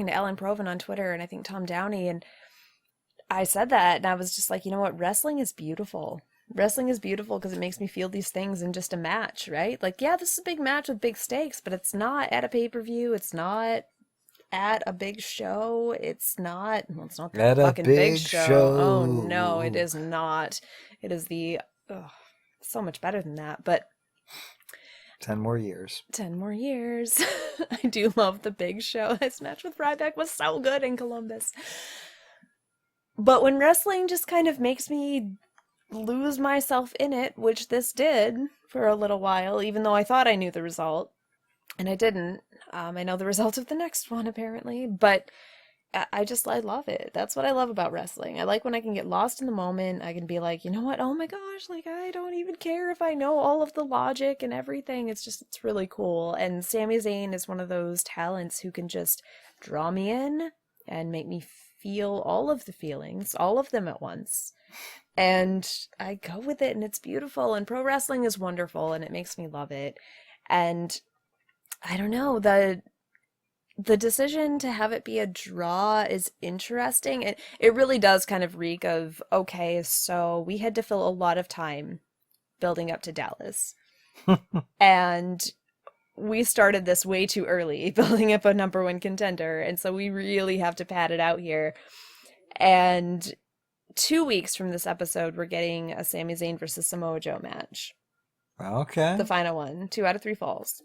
to Ellen Proven on Twitter and I think Tom Downey, and I said that, and I was just like, you know what? Wrestling is beautiful. Wrestling is beautiful because it makes me feel these things in just a match, right? Like, yeah, this is a big match with big stakes, but it's not at a pay-per-view. It's not at a big show. It's not, well, it's not the At a fucking big big show. Oh, show. no, it is not. It is so much better than that, but 10 more years. 10 more years. I do love the big show. This match with Ryback was so good in Columbus. But when wrestling just kind of makes me lose myself in it, which this did for a little while, even though I thought I knew the result, and I didn't. I know the result of the next one, apparently, but I love it. That's what I love about wrestling. I like when I can get lost in the moment. I can be like, you know what? Oh my gosh, like, I don't even care if I know all of the logic and everything. It's really cool. And Sami Zayn is one of those talents who can just draw me in and make me feel all of the feelings, all of them at once. And I go with it, and it's beautiful. And pro wrestling is wonderful, and it makes me love it. And I don't know, the decision to have it be a draw is interesting. It really does kind of reek of, okay, so we had to fill a lot of time building up to Dallas. And we started this way too early, building up a number one contender. And so we really have to pad it out here. And 2 weeks from this episode, we're getting a Sami Zayn versus Samoa Joe match. Okay. The final one, 2 out of 3 falls.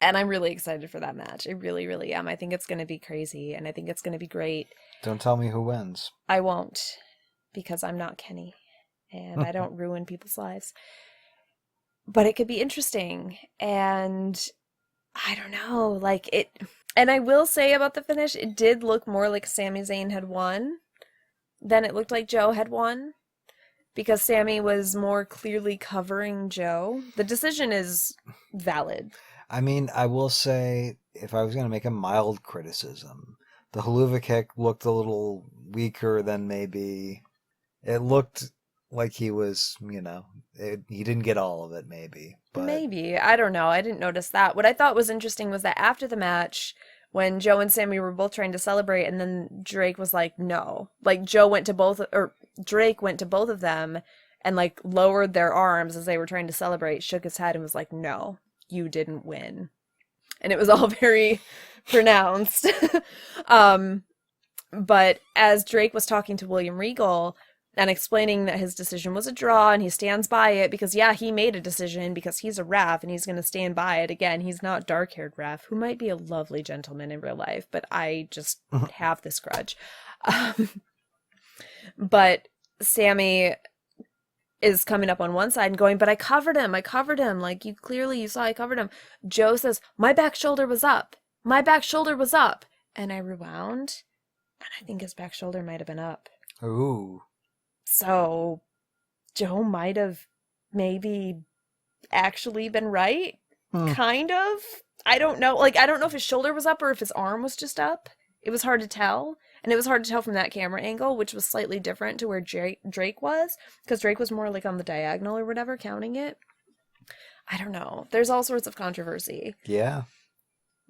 And I'm really excited for that match. I really, really am. I think it's going to be crazy, and I think it's going to be great. Don't tell me who wins. I won't, because I'm not Kenny, and I don't ruin people's lives. But it could be interesting, and I don't know, like it. And I will say about the finish, it did look more like Sami Zayn had won than it looked like Joe had won, because Sami was more clearly covering Joe. The decision is valid. I mean, I will say, if I was going to make a mild criticism, the haluva kick looked a little weaker than maybe. It looked like he was, he didn't get all of it, maybe. But Maybe. I don't know. I didn't notice that. What I thought was interesting was that after the match, when Joe and Sami were both trying to celebrate, and then Drake was like, no. Like, Drake went to both of them and, like, lowered their arms as they were trying to celebrate, shook his head, and was like, no. You didn't win. And it was all very pronounced. But as Drake was talking to William Regal and explaining that his decision was a draw and he stands by it because, yeah, he made a decision because he's a ref and he's going to stand by it. Again, he's not dark-haired ref, who might be a lovely gentleman in real life, but I just have this grudge. But Sammy is coming up on one side and going, but I covered him. Like, you saw I covered him. Joe says, my back shoulder was up. My back shoulder was up. And I rewound, and I think his back shoulder might have been up. Ooh. So Joe might have maybe actually been right. Kind of. I don't know. Like, I don't know if his shoulder was up or if his arm was just up. It was hard to tell. And it was hard to tell from that camera angle, which was slightly different to where Drake was. Because Drake was more like on the diagonal or whatever, counting it. I don't know. There's all sorts of controversy. Yeah.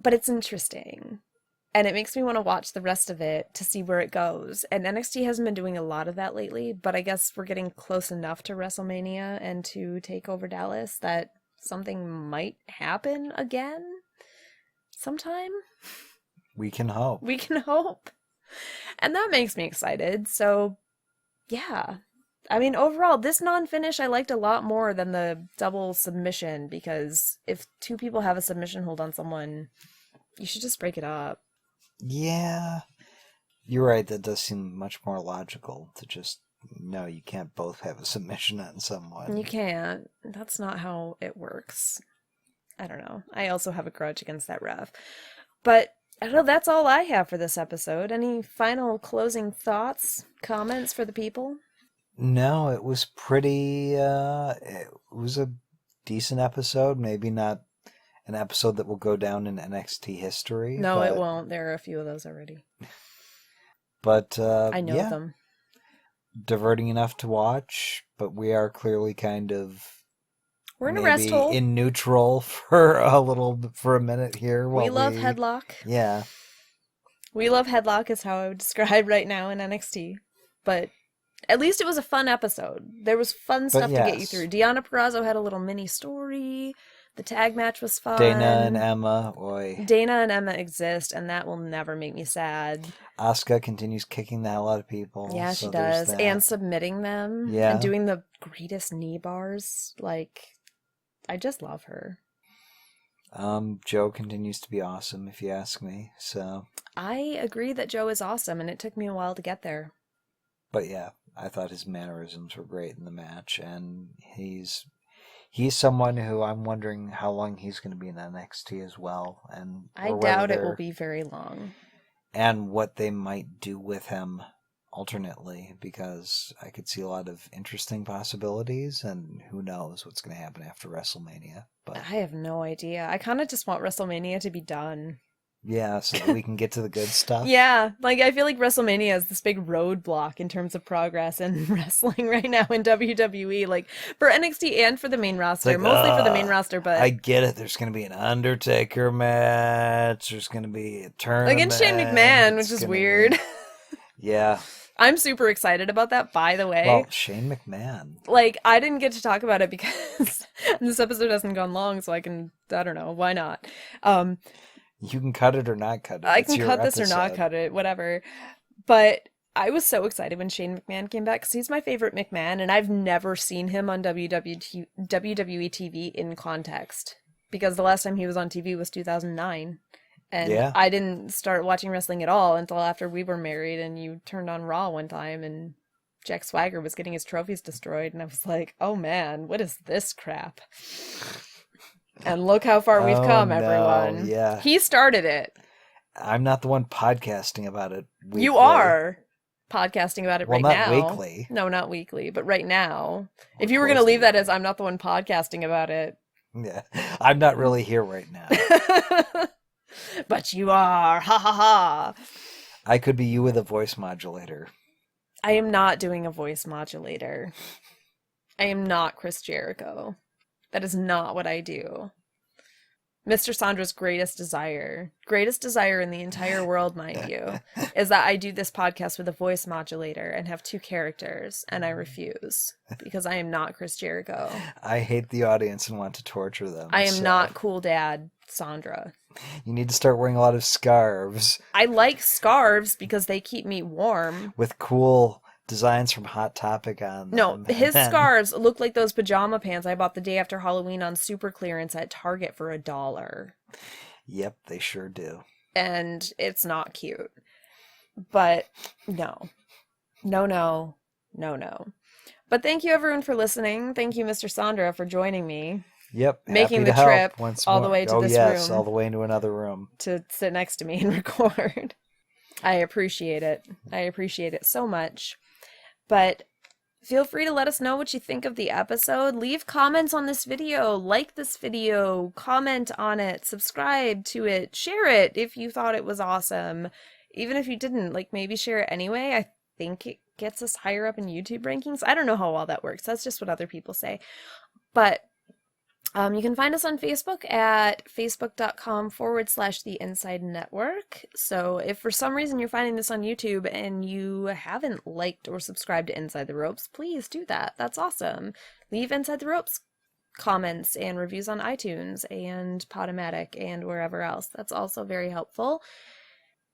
But it's interesting. And it makes me want to watch the rest of it to see where it goes. And NXT hasn't been doing a lot of that lately. But I guess we're getting close enough to WrestleMania and to TakeOver Dallas that something might happen again sometime. We can hope. We can hope. And that makes me excited. So, yeah. I mean, overall, this non-finish I liked a lot more than the double submission, because if two people have a submission hold on someone, you should just break it up. Yeah. You're right. That does seem much more logical to just, no, you can't both have a submission on someone. You can't. That's not how it works. I don't know. I also have a grudge against that ref. But I don't know, that's all I have for this episode. Any final closing thoughts, comments for the people? No, it was pretty, it was a decent episode. Maybe not an episode that will go down in NXT history. No, it won't. There are a few of those already. But, I know them. Diverting enough to watch, but we are clearly kind of... We're in a rest hole. In neutral for a minute here. We love Headlock. Yeah. We love Headlock is how I would describe right now in NXT. But at least it was a fun episode. There was fun stuff to get you through. Deonna Purrazzo had a little mini story. The tag match was fun. Dana and Emma, boy. Dana and Emma exist, and that will never make me sad. Asuka continues kicking the hell out of people. Yeah, she does. And submitting them. Yeah. And doing the greatest knee bars. Like, I just love her. Joe continues to be awesome, if you ask me. So I agree that Joe is awesome, and it took me a while to get there. But yeah, I thought his mannerisms were great in the match, and he's someone who I'm wondering how long he's going to be in NXT as well, and I doubt it will be very long. And what they might do with him alternately, because I could see a lot of interesting possibilities, and who knows what's going to happen after WrestleMania. But I have no idea. I kind of just want WrestleMania to be done. Yeah, so that we can get to the good stuff. Yeah, like I feel like WrestleMania is this big roadblock in terms of progress in wrestling right now in WWE, like for NXT and for the main roster, mostly for the main roster, but I get it. There's going to be an Undertaker match. There's going to be a tournament against Shane McMahon, which is weird. Yeah. I'm super excited about that, by the way. Well, Shane McMahon. Like, I didn't get to talk about it because this episode hasn't gone long, so I don't know, why not? You can cut it or not cut it. I can cut this or not cut it, whatever. But I was so excited when Shane McMahon came back because he's my favorite McMahon, and I've never seen him on WWE TV in context because the last time he was on TV was 2009. And yeah. I didn't start watching wrestling at all until after we were married, and you turned on Raw one time and Jack Swagger was getting his trophies destroyed, and I was like, oh man, what is this crap? And look how far we've come, everyone. Yeah. He started it. I'm not the one podcasting about it weekly. You are podcasting about it right now. Well, not weekly. No, not weekly, but right now. If you were going to leave that as I'm not the one podcasting about it. Yeah, I'm not really here right now. But you are. Ha ha ha. I could be you with a voice modulator. I am not doing a voice modulator. I am not Chris Jericho. That is not what I do. Mr. Sondra's greatest desire in the entire world, mind you, is that I do this podcast with a voice modulator and have two characters, and I refuse because I am not Chris Jericho. I hate the audience and want to torture them. I am not cool dad Sondra. You need to start wearing a lot of scarves. I like scarves because they keep me warm. With cool designs from Hot Topic on them. No, his scarves look like those pajama pants I bought the day after Halloween on super clearance at Target for $1. Yep, they sure do. And it's not cute. But no. But thank you everyone for listening. Thank you, Mr. Sondra, for joining me. Yep, Making happy the to trip help once all more. the way to Oh this yes, room all the way into another room. to sit next to me and record. I appreciate it. I appreciate it so much. But feel free to let us know what you think of the episode. Leave comments on this video, like this video, comment on it, subscribe to it, share it if you thought it was awesome. Even if you didn't, like maybe share it anyway. I think it gets us higher up in YouTube rankings. I don't know how all that works. That's just what other people say. But you can find us on Facebook at facebook.com/The Inside Network. So if for some reason you're finding this on YouTube and you haven't liked or subscribed to Inside the Ropes, please do that. That's awesome. Leave Inside the Ropes comments and reviews on iTunes and Podomatic and wherever else. That's also very helpful.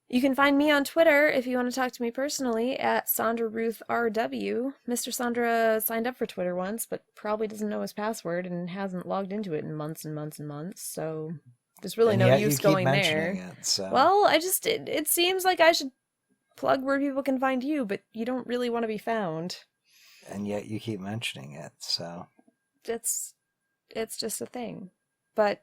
You can find me on Twitter if you want to talk to me personally at SondraRuthRW. Mr. Sondra signed up for Twitter once, but probably doesn't know his password and hasn't logged into it in months and months and months, so there's really And no yet use you keep going mentioning there. it, so. Well, it seems like I should plug where people can find you, but you don't really want to be found. And yet you keep mentioning it, so. It's just a thing. But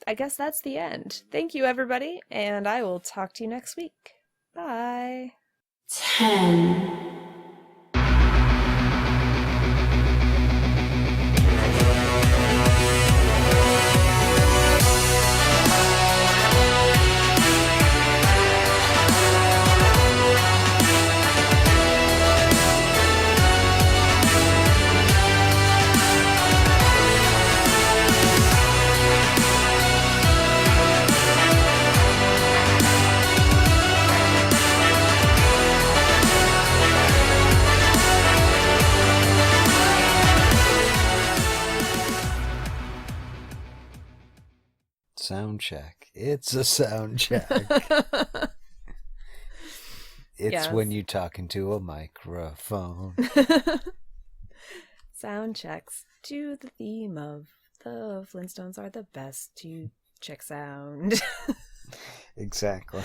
I guess that's the end. Thank you, everybody, and I will talk to you next week. Bye. 10. Sound check. It's a sound check. It's Yes. when you talk into a microphone. Sound checks to the theme of the Flintstones are the best to check sound. Exactly.